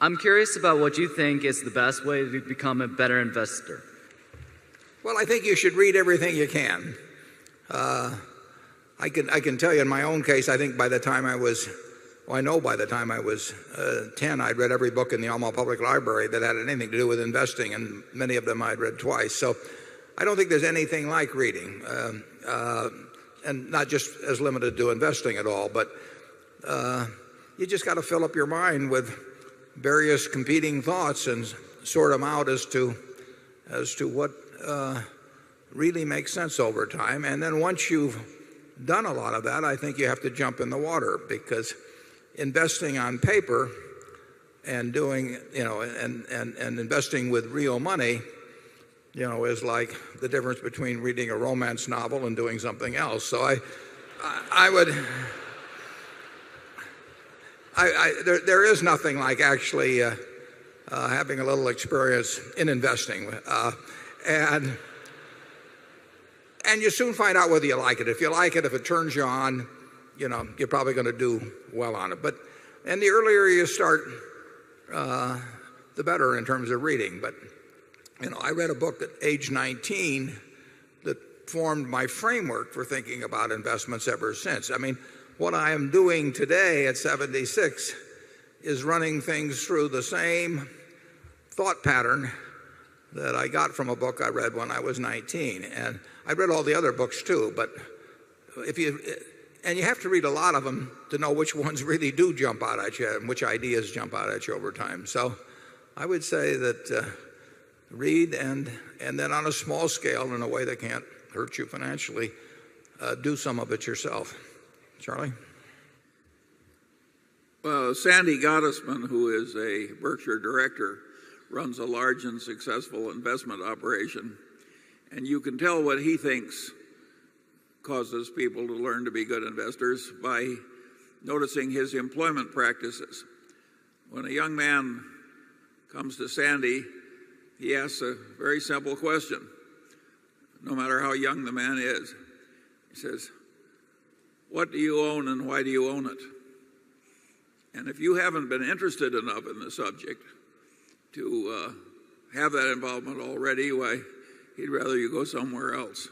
I'm curious about what you think is the best way to become a better investor. Well, I think you should read everything you can. I can tell you in my own case, I think by the time I was, well, I know by the time I was 10, I'd read every book in the Alma Public Library that had anything to do with investing, and many of them I'd read twice. So I don't think there's anything like reading, and not just as limited to investing at all, but you just got to fill up your mind with various competing thoughts and sort them out as to what really makes sense over time. And then once you've done a lot of that, I think you have to jump in the water, because investing on paper and doing, and investing with real money, is like the difference between reading a romance novel and doing something else. So there is nothing like actually having a little experience in investing, and you soon find out whether you like it. If you like it, if it turns you on, you're probably going to do well on it. And the earlier you start, the better in terms of reading. But I read a book at age 19 that formed my framework for thinking about investments ever since. I mean, what I am doing today at 76 is running things through the same thought pattern that I got from a book I read when I was 19. And I read all the other books too, but you have to read a lot of them to know which ones really do jump out at you and which ideas jump out at you over time. So I would say that read, and then on a small scale, in a way that can't hurt you financially, do some of it yourself. Charlie? Well, Sandy Gottesman, who is a Berkshire director, runs a large and successful investment operation. And you can tell what he thinks causes people to learn to be good investors by noticing his employment practices. When a young man comes to Sandy, he asks a very simple question, no matter how young the man is. He says, "What do you own and why do you own it?" And if you haven't been interested enough in the subject to have that involvement already, why, he'd rather you go somewhere else.